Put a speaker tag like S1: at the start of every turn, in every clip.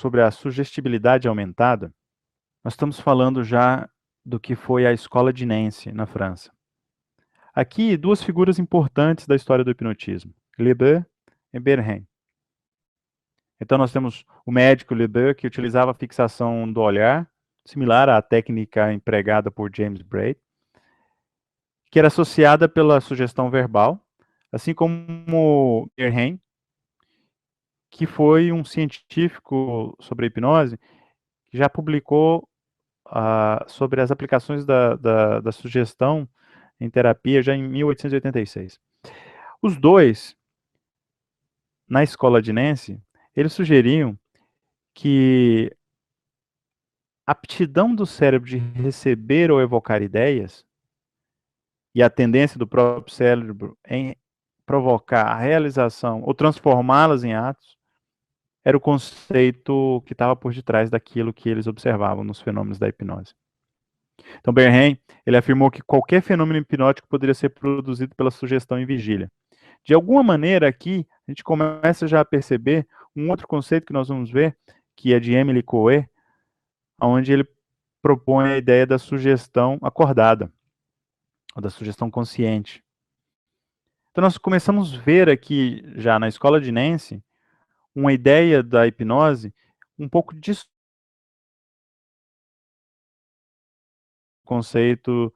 S1: sobre a sugestibilidade aumentada, nós estamos falando já do que foi a escola de Nancy, na França. Aqui, duas figuras importantes da história do hipnotismo, Lebel e Bernheim. Então, nós temos o médico Lebel, que utilizava a fixação do olhar, similar à técnica empregada por James Braid, que era associada pela sugestão verbal, assim como Bernheim, que foi um científico sobre a hipnose, que já publicou sobre as aplicações da sugestão em terapia já em 1886. Os dois, na escola de Nancy, eles sugeriam que a aptidão do cérebro de receber ou evocar ideias e a tendência do próprio cérebro em provocar a realização ou transformá-las em atos era o conceito que estava por detrás daquilo que eles observavam nos fenômenos da hipnose. Então, Bernheim, ele afirmou que qualquer fenômeno hipnótico poderia ser produzido pela sugestão em vigília. De alguma maneira, aqui, a gente começa já a perceber um outro conceito que nós vamos ver, que é de Emile Coué, onde ele propõe a ideia da sugestão acordada, ou da sugestão consciente. Então, nós começamos a ver aqui, já na escola de Nancy, uma ideia da hipnose um pouco disso, conceito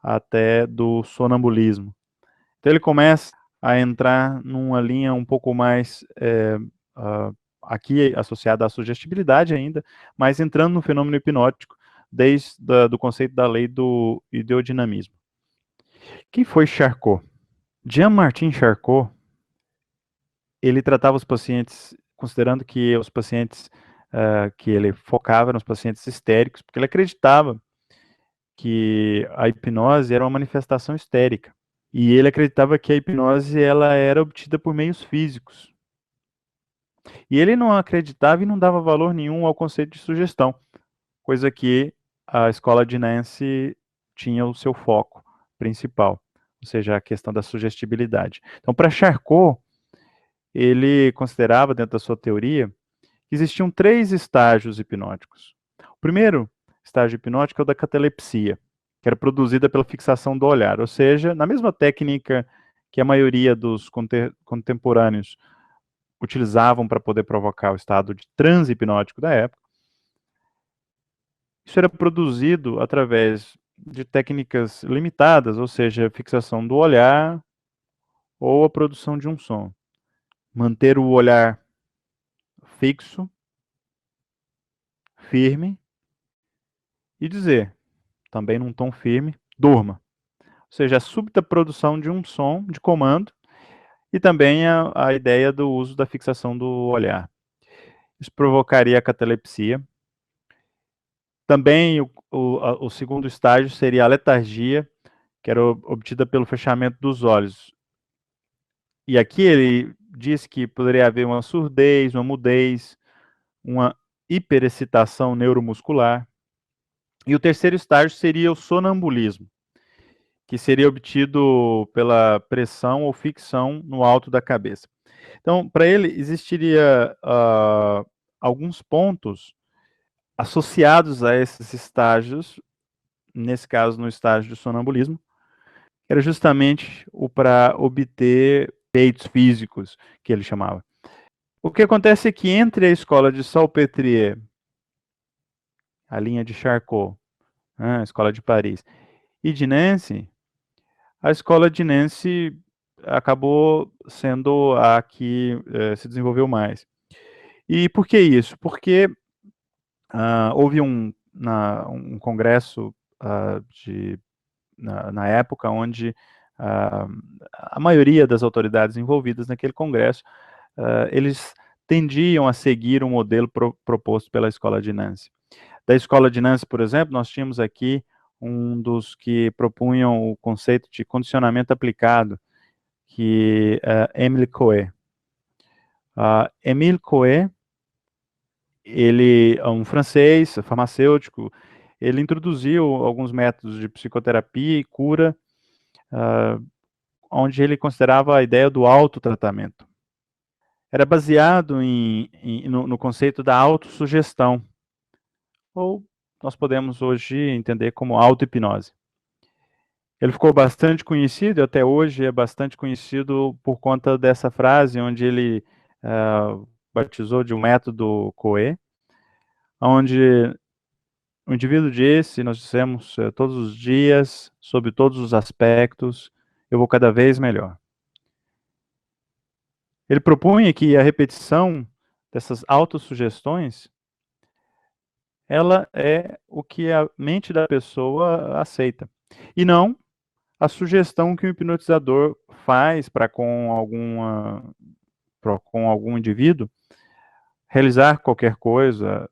S1: até do sonambulismo. Então, ele começa a entrar numa linha um pouco mais, aqui associada à sugestibilidade ainda, mas entrando no fenômeno hipnótico, desde do conceito da lei do ideodinamismo. Quem foi Charcot? Jean-Martin Charcot, ele tratava os pacientes, considerando que os pacientes que ele focava eram os pacientes histéricos, porque ele acreditava que a hipnose era uma manifestação histérica. E ele acreditava que a hipnose ela era obtida por meios físicos. E ele não acreditava e não dava valor nenhum ao conceito de sugestão, coisa que a escola de Nancy tinha o seu foco principal, ou seja, a questão da sugestibilidade. Então, para Charcot, ele considerava, dentro da sua teoria, que existiam 3 estágios hipnóticos. O primeiro estágio hipnótico é o da catalepsia, que era produzida pela fixação do olhar, ou seja, na mesma técnica que a maioria dos contemporâneos utilizavam para poder provocar o estado de transe hipnótico da época. Isso era produzido através de técnicas limitadas, ou seja, a fixação do olhar ou a produção de um som. Manter o olhar fixo, firme, e dizer, também num tom firme, durma. Ou seja, a súbita produção de um som de comando e também a ideia do uso da fixação do olhar. Isso provocaria a catalepsia. Também o segundo estágio seria a letargia, que era obtida pelo fechamento dos olhos. E aqui ele diz que poderia haver uma surdez, uma mudez, uma hiperexcitação neuromuscular. E o terceiro estágio seria o sonambulismo, que seria obtido pela pressão ou ficção no alto da cabeça. Então, para ele, existiria alguns pontos associados a esses estágios, nesse caso, no estágio de sonambulismo, era justamente o para obter feitos físicos, que ele chamava. O que acontece é que entre a escola de Salpêtrière, a linha de Charcot, a escola de Paris, e de Nancy, a escola de Nancy acabou sendo a que se desenvolveu mais. E por que isso? Porque houve um congresso na época onde a maioria das autoridades envolvidas naquele congresso, eles tendiam a seguir um modelo proposto pela escola de Nancy. Da escola de Nancy, por exemplo, nós tínhamos aqui um dos que propunham o conceito de condicionamento aplicado, que é Émile Coué. Émile Coué, ele é um francês, farmacêutico, ele introduziu alguns métodos de psicoterapia e cura, onde ele considerava a ideia do autotratamento. era baseado no conceito da autossugestão, ou nós podemos hoje entender como auto-hipnose. Ele ficou bastante conhecido, e até hoje é bastante conhecido por conta dessa frase, onde ele batizou de um método Coué, onde o indivíduo disse, nós dissemos todos os dias, sob todos os aspectos, eu vou cada vez melhor. Ele propunha que a repetição dessas autossugestões, ela é o que a mente da pessoa aceita, e não a sugestão que o hipnotizador faz para com algum indivíduo realizar qualquer coisa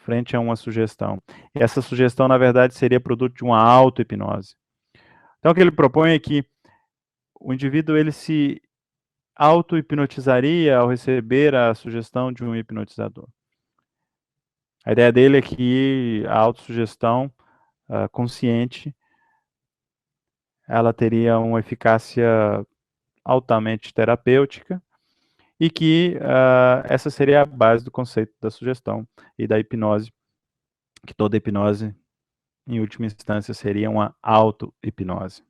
S1: frente a uma sugestão. E essa sugestão, na verdade, seria produto de uma auto-hipnose. Então, o que ele propõe é que o indivíduo ele se auto-hipnotizaria ao receber a sugestão de um hipnotizador. A ideia dele é que a autossugestão consciente ela teria uma eficácia altamente terapêutica e que essa seria a base do conceito da sugestão e da hipnose, que toda hipnose, em última instância, seria uma auto-hipnose.